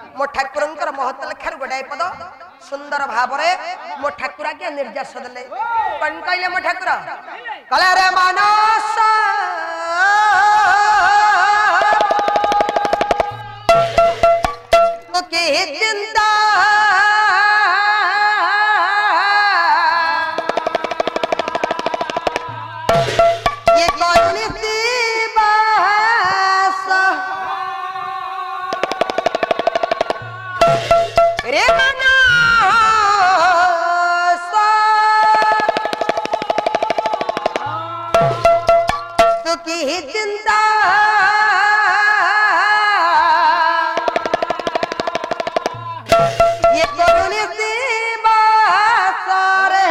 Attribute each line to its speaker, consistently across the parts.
Speaker 1: मो ठाकुरंकर महत्व लेखार गोटाए पद सुंदर भावरे मो ठाकुर आज्ञा निर्देश देले कौन कहले मो ठाकुर कले रे मानस तो के चिंता ये कौन सी बात रे मानस तो की चिंता ये कौन सी बात रे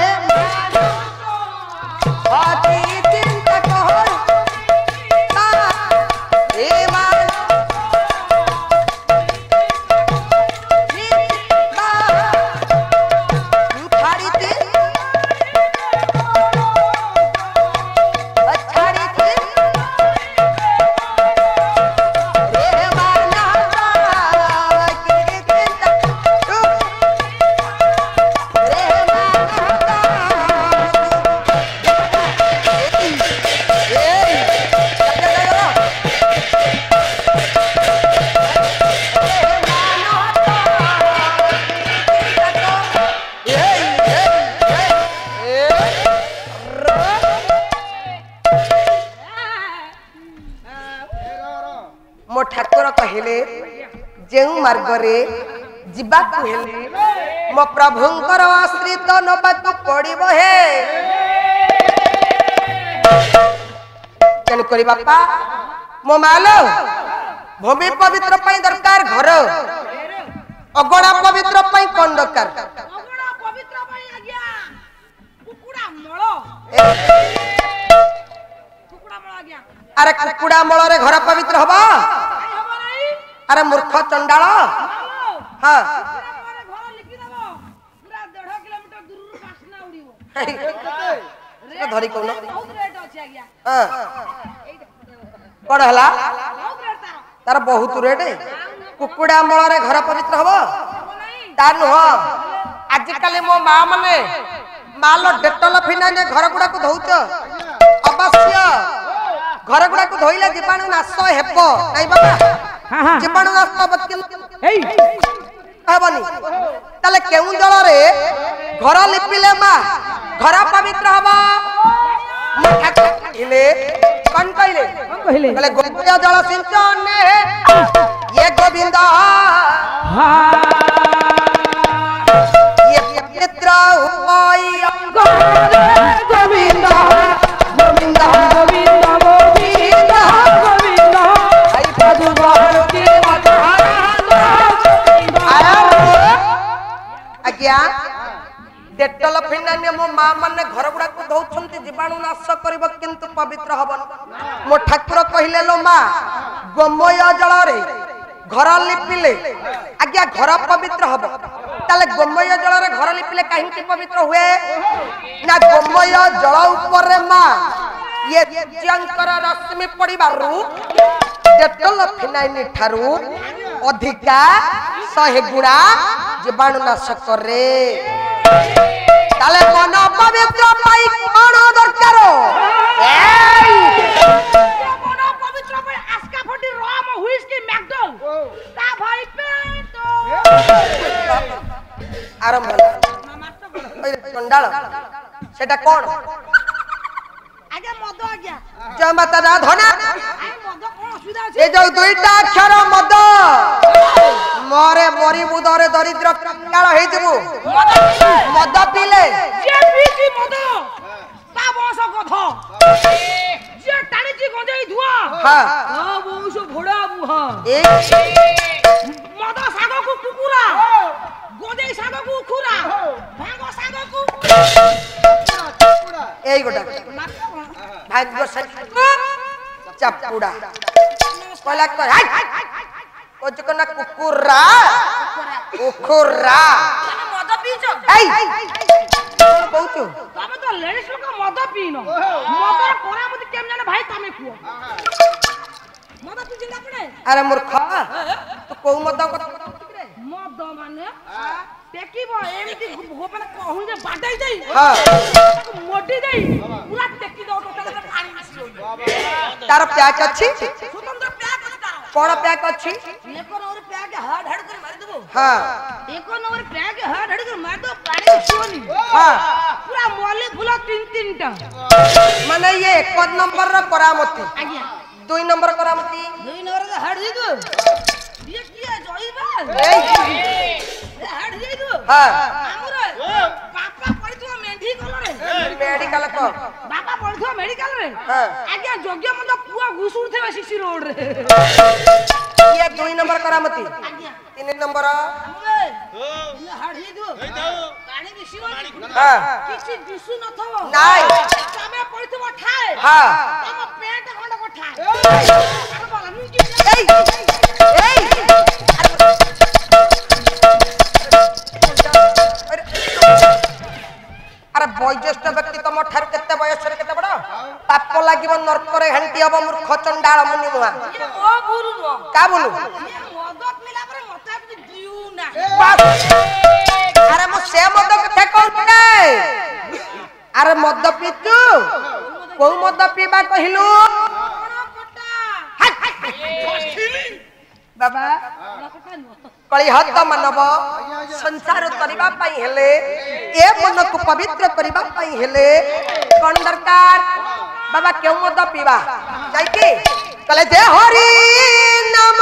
Speaker 1: बाती चिंता कौन रे मो ठाकुर कहले जे मार्गरे जीवाक हेले मो प्रभुंकर आश्रित नबाक पड़िबो हे जन करी बापा मो मालो भूमि पवित्र पई दरकार घर अगणा पवित्र पई कोन दरकार
Speaker 2: अगणा पवित्र पई आज्ञा कुकुडा मळ आज्ञा
Speaker 1: अरे कुकुडा मळ रे घर पवित्र हबा अरे मूर्ख चंडाल हां
Speaker 2: घर लिखि दबो पूरा 1.5 किलोमीटर दूर बासना उड़िबो
Speaker 1: रे धरी कोन
Speaker 2: बहुत रेट अछि आज्ञा
Speaker 1: हां कोन हला
Speaker 2: बहुत रेट
Speaker 1: तार बहुत रेट कुकुडा मळ रे घर पवित्र हबो ता नुह आज काले मो मां माने मालो डेटल फिनाने घर गुडा को धौच अवश्य घर गुडा को धोइले जीवाणु नाश हेबो नै बाबा जीवाणु नाश हबो एई हबनी तले केउ जल रे घर लिपिले मा घर पवित्र हबो मो ठाकुर इले कौन कहले कहले गोविंद जल सिंचन ये गोविंद ये पवित्र होई गोविंद गोविंद गोविंद गोविंद गोविंद आई पदुवार के आज्ञा डेटल फिनाने मो मां माने घर गुडा को धौछंती जीवाणु नाश करबो किंतु पवित्र हबन मो ठाकुर कहिले लो मां गोमय जल रे घर लिपिले आज्ञा घर पवित्र हबो ताले गोमय जल रे घर लिपिले काहे पवित्र हुए ना गोमय जल ऊपर रे मां ये जंकर रश्मि पड़िबारु डेटल फिनाइनी ठारू अधिका 100 गुणा जीवाणु नाश करे ताले मन पवित्र पाई कोन दरकार एई
Speaker 2: मन पवित्र पई आस्का फटी रोम हुइस्की मैकडल ता भाई पे तो
Speaker 1: आरंभ ओइ चंडाल सेटा कोन
Speaker 2: आगे मद आज्ञा
Speaker 1: जय माता दा धना
Speaker 2: आई मद कोन असुविधा अछि
Speaker 1: ए जो दुईटा अक्षर मद मोरे मरी बुदरे दरिद्र कंगाल हेइ जबु मद पीले
Speaker 2: जे पीची मद ता बस गध जे टाणीची गंजाई धुआ
Speaker 1: हां
Speaker 2: ता बस घोड़ा बुहा
Speaker 1: ए
Speaker 2: मद साग को कुकुरा गंजाई साग को खुरा भांग साग को
Speaker 1: एई गोटा भाग्य से चापुड़ा कोला कर ओ जकना कुकुरा उखुरा
Speaker 2: मद पीचो
Speaker 1: एई कहू
Speaker 2: तमे तो लेडीज लोग मद पीनो मदर कोरा मत केम जाने भाई तमे कुओ मद पीजिंदा पड़े
Speaker 1: अरे मूर्ख तू को मद
Speaker 2: ମାନେ टेकीब एमती गोपन कहूं जे बाटाई जाई
Speaker 1: हां
Speaker 2: मोटी जाई पूरा टेकी दो टोटल पानी मिसियो
Speaker 1: तार प्याक अछि
Speaker 2: स्वतंत्र प्याक अछि तार
Speaker 1: कोन प्याक अछि
Speaker 2: एक नंबर प्याक हाड हाड कर मार देबो
Speaker 1: हां
Speaker 2: एक नंबर प्याक हाड हाड कर मार दो पानी मिसियोनी
Speaker 1: हां
Speaker 2: पूरा मोले फुला तीन टा
Speaker 1: माने ये एक नंबर रा करामती
Speaker 2: आज्ञा
Speaker 1: 2 नंबर करामती
Speaker 2: 2 नंबर का हाड दे दो ये किया जोइबा हाड दे दो
Speaker 1: हां
Speaker 2: हमर पापा पड़ितो मेंढी कलरे
Speaker 1: मेडिकल को
Speaker 2: बापा पड़ितो मेडिकल रे
Speaker 1: हां
Speaker 2: आज्ञा जोग्य मत पुआ घुसुर थे सीसी रोड रे
Speaker 1: ये 2 नंबर करामती
Speaker 2: आज्ञा
Speaker 1: 3 नंबर
Speaker 2: हमरे ये हाड दे दो पानी दिसिबनी
Speaker 1: हां
Speaker 2: किछि दिसु न थबो
Speaker 1: नाइ
Speaker 2: तमे पड़ितो ठाए
Speaker 1: हां
Speaker 2: तम पेट खंड को ठाए अरे बोला नी कि
Speaker 1: ए अरे वयोज्येष्ठ व्यक्ति तुम ठार केते बयस रे केते बड़ पाप लागिब नरक रे हंटी हब मूर्ख चंडाळ मुनि मुआ
Speaker 2: ये ओ गुरु नो
Speaker 1: का बोलू
Speaker 2: ये मद पिला पर मते कि दिउ ना
Speaker 1: अरे मु से मद कथे कहते अरे मद पीतु को मद पीबा कहिलु बाबा कलिहत मानव संसार करबा पई हेले ए मन को पवित्र करबा पई हेले कोन दरकार बाबा केउ मद पीबा जाई की कले जे हरि नाम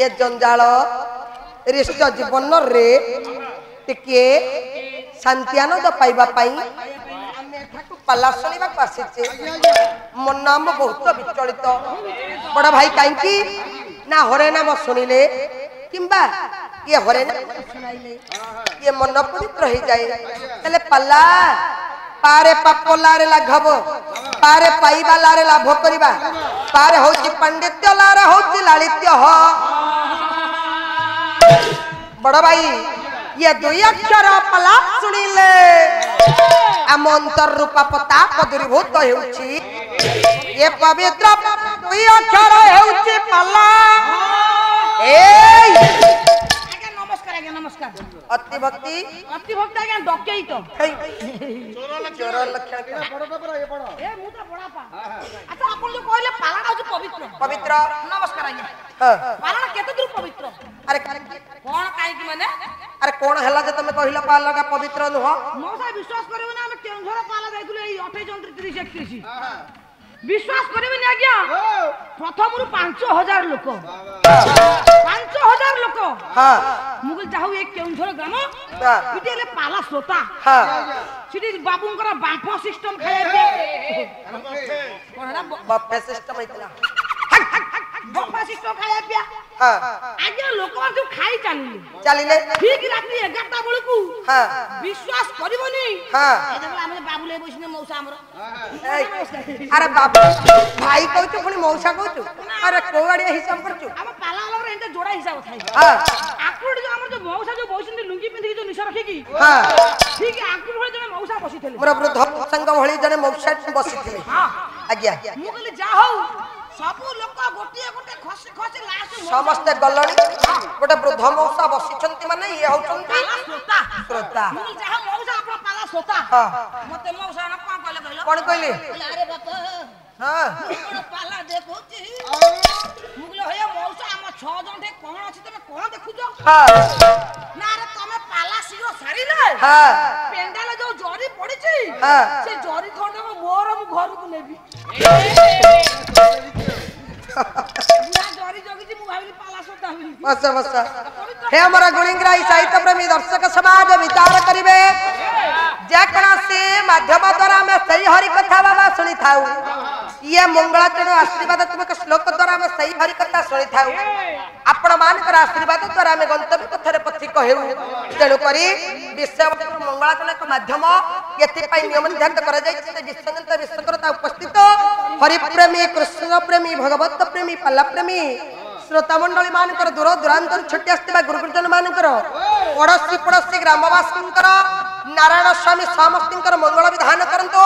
Speaker 1: ये जंजाल रिष्ट जीवन रे टिके शांतियानंद पाइबा पाई पाला सुनिबा आसीचे मन नाम बहुत विचलित बड़ भाई काईकी ना हरे नाम सुनिले किंबा ये हरे नाम सुनाइले ये मन पवित्र हो जाए तले पाला पारे पापलारे लाघव पारे पाइबा लारे लाभ करिबा पारे होची पंडित्य लारे होची लालित्य हो बड़ भाई ये दुई अक्षर पला सुनिले आम अंतर रूपा पताप दूरीभूत हेउची ये पवित्र दुई अक्षर हेउची पला ए
Speaker 2: नमस्कार आज्ञा नमस्कार
Speaker 1: अति भक्ति
Speaker 2: आज्ञा डकई तो
Speaker 1: चोर लक्षण
Speaker 2: ए मु तो बड़ा पा अच्छा अपन जो कहले पालाटा होची पवित्र
Speaker 1: पवित्र
Speaker 2: नमस्कार आज्ञा
Speaker 1: हाँ।
Speaker 2: पालाटा केते दूर पवित्र
Speaker 1: अरे
Speaker 2: कोन काई की माने
Speaker 1: अरे कौन हला जे तमे कहिला पालगा पवित्र नुह
Speaker 2: मौसा विश्वास करबे ना हम केंझर पाला जाइतले 28 29 31 विश्वास करबे ना आज्ञा प्रथम रु 5000 लोक 5000 लोक
Speaker 1: हां
Speaker 2: मुगल जाहु एक केंझर ग्राम
Speaker 1: हां
Speaker 2: इटेले पाला श्रोता
Speaker 1: हां
Speaker 2: सिटी बाबूंकर बांफो सिस्टम खाया कोनरा
Speaker 1: बफे सिस्टम इतला
Speaker 2: बांफो सिस्टम खाया पिया
Speaker 1: हां
Speaker 2: आज्ञा लोक जो खाई
Speaker 1: चलिले
Speaker 2: ठीक रात्रि 11टा बेलकू
Speaker 1: हां
Speaker 2: विश्वास करबनी
Speaker 1: हां
Speaker 2: ए देखला हम बाबूले बसिने मौसा हमर
Speaker 1: अरे बाबू भाई कहू पुणी मौसा कहू अरे कोआड़िया हिसाब करछु
Speaker 2: हम पाला वाला रे जोड़ा हिसाब थाई
Speaker 1: हां
Speaker 2: आकुड़ जो हमर जो मौसा जो बसिने लुंगी पिंधी जो निशा रखी की
Speaker 1: हां
Speaker 2: ठीक आकुड़ भले जने मौसा बसिथले
Speaker 1: मोर वृद्ध संग भଳି जने मौसा बसिथिले
Speaker 2: हां
Speaker 1: आज्ञा
Speaker 2: मु कहली जा हो सबु लोक गोटिए गोटे खसी खसी लास्ट
Speaker 1: समस्त गलणी गोटे वृद्ध मौसा बसिछंती माने ये होछंती
Speaker 2: पाला श्रोता
Speaker 1: श्रोता
Speaker 2: मु जा मौसा अपन पाला श्रोता
Speaker 1: हां
Speaker 2: मते मौसा न कोन कहले कहलो
Speaker 1: कोन कहली
Speaker 2: अरे बाप
Speaker 1: हां
Speaker 2: कोन पाला देखोची मुगलो होया मौसा हम 6 जन ठे कोन अछि तमे कोन देखुजो
Speaker 1: हां
Speaker 2: ना रे तमे पाला सिरो सारी ले
Speaker 1: हां
Speaker 2: पेंडाल जो जरी पड़िची
Speaker 1: हां
Speaker 2: से जरी खंड मोर मु घर को नेबी पूरा जरी जगी मु भाबिली पाला सोता होई
Speaker 1: बस बस हे हमारा गुणिंग्राही साहित्य प्रेमी दर्शक समाज विचार करिवे जे कौनसी माध्यम द्वारा में सही हरि कथा बाबा सुनी थाउ ये मंगलाचरण आशीर्वाद तुमक श्लोक द्वारा में सही हरि कथा सुनी थाउ आपण मानकर आशीर्वाद द्वारा में गंतव्य पथरे पथिक हेउ तेणु करी विश्व मंगलाचरण एक माध्यम एथि पई नियम निर्धारित करा जाय जे विश्वगंत विश्वकर्ता उपस्थित हरि प्रेमी कृष्ण प्रेमी भगवत प्रेमी पाला प्रेमी श्रोता मंडली मानकर दूर दूरांतर छुट्टी आसथिबा गुरुजन मानकर पड़ोसी पड़ोसी ग्रामवासींकर नारायण स्वामी समस्तींकर मंगल विधान करंतो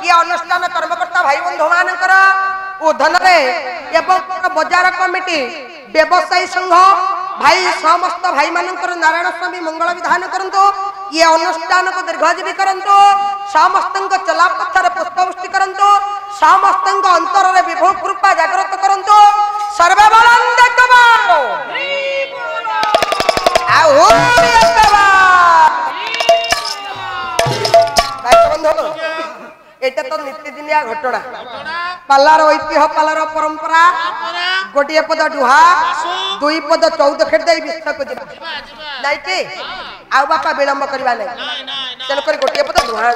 Speaker 1: ये अनुष्ठान कर्मकर्ता भाई बंधु मानकर उधन रे एवं बाजार कमिटी व्यवसायी संघ भाई समस्त भाई मानकर नारायण स्वामी मंगल विधान करंतो ये अनुष्ठान को दीर्घजीवी करंतो समस्त चला पथर पुष्पवृष्टि करंतो समस्त अंतर रे विभू कृपा जागृत करंतो सर्वे बलंद कबारो आओ एटा तो नित्यदिनिया घटना पालार ऐतिह्य पालार परंपरा गोटे पद डुहा दुई पद 14 खेट दे विश्व को जीवा नहीं कि आ बापा विलंब करवा नहीं तेल कर गोटे पद डुहा